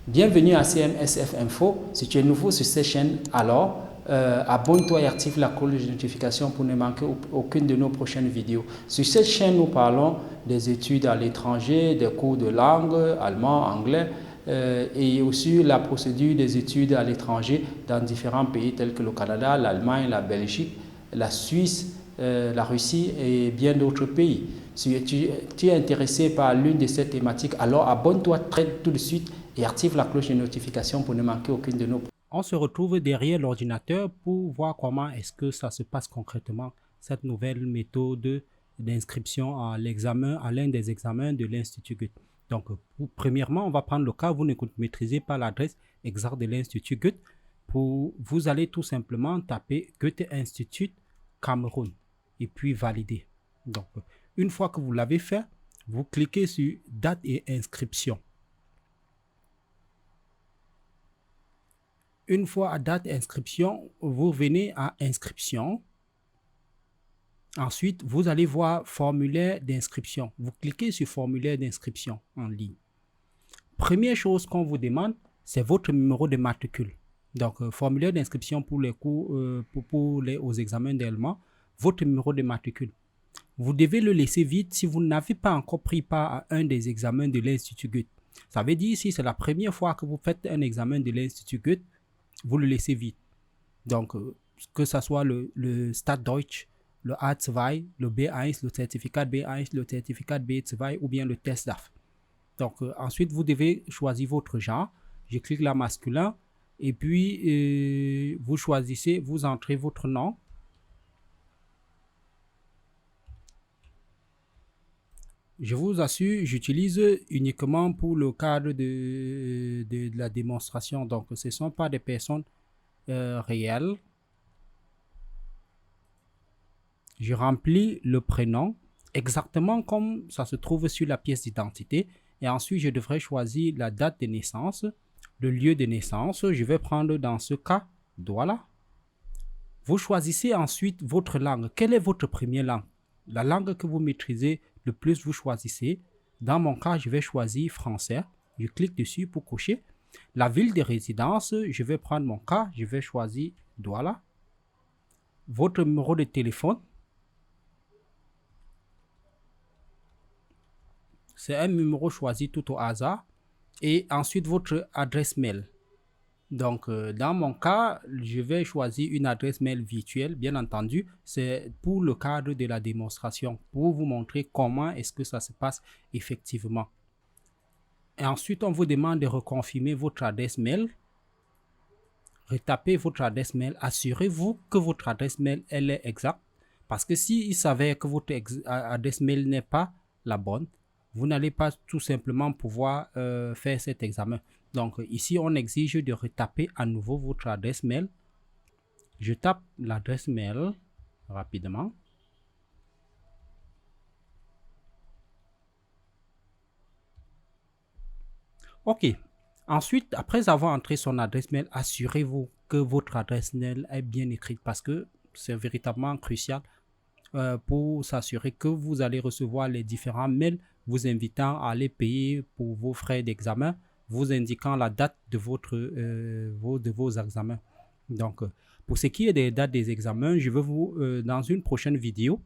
Bienvenue à CMSF Info. Si tu es nouveau sur cette chaîne, alors abonne-toi et active la cloche de notification pour ne manquer aucune de nos prochaines vidéos. Sur cette chaîne, nous parlons des études à l'étranger, des cours de langue, allemand, anglais, et aussi la procédure des études à l'étranger dans différents pays tels que le Canada, l'Allemagne, la Belgique, la Suisse, la Russie et bien d'autres pays. Si tu es intéressé par l'une de ces thématiques, alors abonne-toi tout de suite et active la cloche de notification pour ne manquer aucune de nos. On se retrouve derrière l'ordinateur pour voir comment est-ce que ça se passe concrètement, cette nouvelle méthode d'inscription à l'examen, à l'un des examens de l'Institut Goethe. Donc, premièrement, on va prendre le cas, vous ne maîtrisez pas l'adresse exacte de l'Institut Goethe. Vous allez tout simplement taper Goethe Institut Cameroun et puis valider. Donc, une fois que vous l'avez fait, vous cliquez sur date et inscription. Une fois à date inscription, vous venez à inscription. Ensuite, vous allez voir formulaire d'inscription. Vous cliquez sur formulaire d'inscription en ligne. Première chose qu'on vous demande, c'est votre numéro de matricule. Donc, formulaire d'inscription pour les cours, aux examens d'allemand, votre numéro de matricule. Vous devez le laisser vide si vous n'avez pas encore pris part à un des examens de l'Institut Goethe. Ça veut dire si c'est la première fois que vous faites un examen de l'Institut Goethe, vous le laissez vide. Donc, que ce soit le Stadtdeutsch, le A2, le B1, le certificat B1, le certificat B2 ou bien le test DAF. Donc, ensuite, vous devez choisir votre genre. Je clique là masculin et puis vous choisissez, vous entrez votre nom. Je vous assure, j'utilise uniquement pour le cadre de la démonstration. Donc, ce ne sont pas des personnes réelles. Je remplis le prénom exactement comme ça se trouve sur la pièce d'identité. Et ensuite, je devrais choisir la date de naissance, le lieu de naissance. Je vais prendre dans ce cas Douala. Vous choisissez ensuite votre langue. Quelle est votre première langue? La langue que vous maîtrisez le plus, vous choisissez. Dans mon cas, je vais choisir français. Je clique dessus pour cocher. La ville de résidence, je vais prendre mon cas. Je vais choisir Douala. Votre numéro de téléphone. C'est un numéro choisi tout au hasard. Et ensuite, votre adresse mail. Donc, dans mon cas, je vais choisir une adresse mail virtuelle, bien entendu. C'est pour le cadre de la démonstration, pour vous montrer comment est-ce que ça se passe effectivement. Et ensuite, on vous demande de reconfirmer votre adresse mail. Retapez votre adresse mail. Assurez-vous que votre adresse mail, elle est exacte. Parce que s'il s'avère que votre adresse mail n'est pas la bonne, vous n'allez pas tout simplement pouvoir faire cet examen. Donc ici, on exige de retaper à nouveau votre adresse mail. Je tape l'adresse mail rapidement. OK. Ensuite, après avoir entré son adresse mail, assurez-vous que votre adresse mail est bien écrite parce que c'est véritablement crucial pour s'assurer que vous allez recevoir les différents mails vous invitant à aller payer pour vos frais d'examen, vous indiquant la date de vos examens. Donc, pour ce qui est des dates des examens, je vais dans une prochaine vidéo,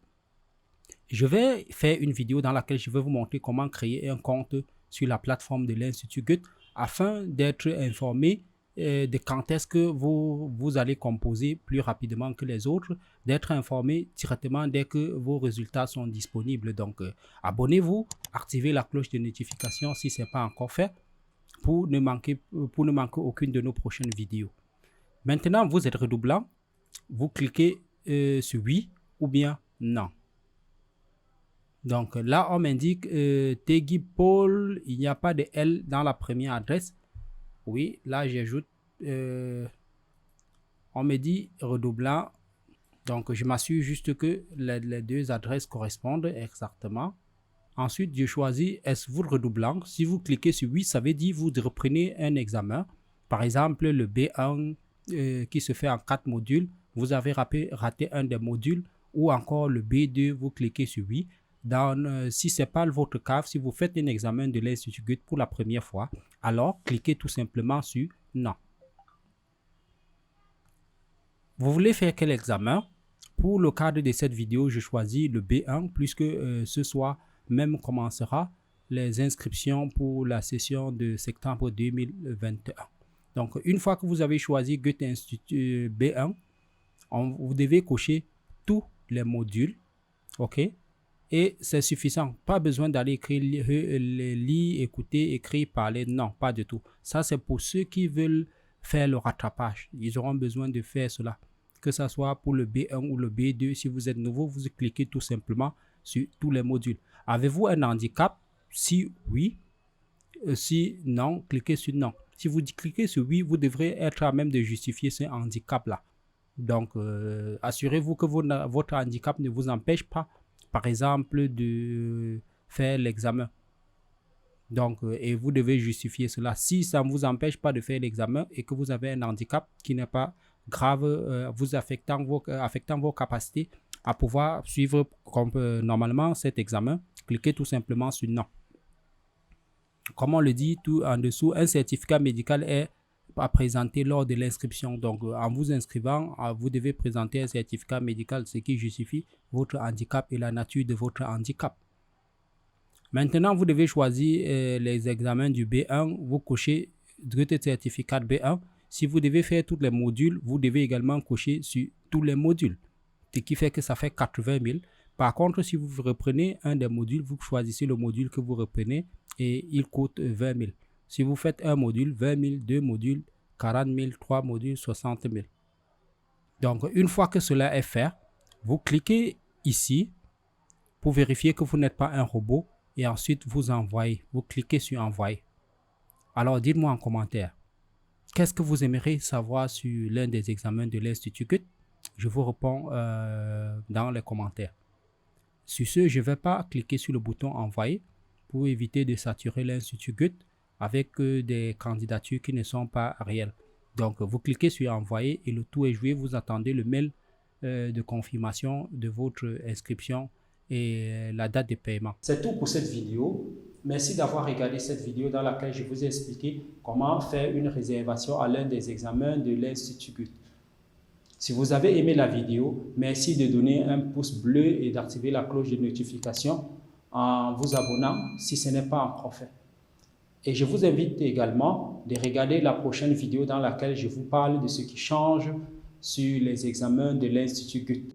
je vais faire une vidéo dans laquelle je vais vous montrer comment créer un compte sur la plateforme de l'Institut Goethe afin d'être informé de quand est-ce que vous allez composer plus rapidement que les autres, d'être informé directement dès que vos résultats sont disponibles. Donc, abonnez-vous, activez la cloche de notification si ce n'est pas encore fait pour ne manquer aucune de nos prochaines vidéos. Maintenant, vous êtes redoublant, vous cliquez sur oui ou bien non. Donc là, on m'indique Tegui Paul, il n'y a pas de L dans la première adresse. Oui, là j'ajoute, on me dit redoublant. Donc je m'assure juste que les deux adresses correspondent exactement. Ensuite, je choisis êtes-vous redoublant. Si vous cliquez sur oui, ça veut dire vous reprenez un examen. Par exemple, le B1 qui se fait en 4 modules. Vous avez raté un des modules ou encore le B2, vous cliquez sur oui. si ce n'est pas votre cas, si vous faites un examen de l'Institut Goethe pour la première fois, alors cliquez tout simplement sur « Non ». Vous voulez faire quel examen? Pour le cadre de cette vidéo, je choisis le B1 puisque ce soir même commencera les inscriptions pour la session de septembre 2021. Donc, une fois que vous avez choisi Goethe Institut B1, vous devez cocher tous les modules, ok? Et c'est suffisant. Pas besoin d'aller écrire, lire, écouter, écrire, parler. Non, pas du tout. Ça, c'est pour ceux qui veulent faire le rattrapage. Ils auront besoin de faire cela. Que ce soit pour le B1 ou le B2. Si vous êtes nouveau, vous cliquez tout simplement sur tous les modules. Avez-vous un handicap? Si oui. Si non, cliquez sur non. Si vous cliquez sur oui, vous devrez être à même de justifier ce handicap-là. Donc, assurez-vous que votre handicap ne vous empêche pas, par exemple, de faire l'examen. Donc, et vous devez justifier cela. Si ça ne vous empêche pas de faire l'examen et que vous avez un handicap qui n'est pas grave, vous affectant vos capacités à pouvoir suivre comme, normalement cet examen, cliquez tout simplement sur non. Comme on le dit tout en dessous, un certificat médical est à présenter lors de l'inscription. Donc, en vous inscrivant, vous devez présenter un certificat médical, ce qui justifie votre handicap et la nature de votre handicap. Maintenant, vous devez choisir les examens du B1. Vous cochez Goethe certificat B1. Si vous devez faire tous les modules, vous devez également cocher sur tous les modules. Ce qui fait que ça fait 80 000. Par contre, si vous reprenez un des modules, vous choisissez le module que vous reprenez et il coûte 20 000. Si vous faites un module, 20 000, deux modules, 40 000, 3 modules, 60 000. Donc, une fois que cela est fait, vous cliquez ici pour vérifier que vous n'êtes pas un robot et ensuite vous envoyez. Vous cliquez sur envoyer. Alors, dites-moi en commentaire, qu'est-ce que vous aimeriez savoir sur l'un des examens de l'Institut Goethe? Je vous réponds dans les commentaires. Sur ce, je ne vais pas cliquer sur le bouton envoyer pour éviter de saturer l'Institut Goethe avec des candidatures qui ne sont pas réelles. Donc, vous cliquez sur envoyer et le tout est joué. Vous attendez le mail de confirmation de votre inscription et la date de paiement. C'est tout pour cette vidéo. Merci d'avoir regardé cette vidéo dans laquelle je vous ai expliqué comment faire une réservation à l'un des examens de l'Institut Goethe. Si vous avez aimé la vidéo, merci de donner un pouce bleu et d'activer la cloche de notification en vous abonnant si ce n'est pas encore fait. Et je vous invite également de regarder la prochaine vidéo dans laquelle je vous parle de ce qui change sur les examens de l'Institut Goethe.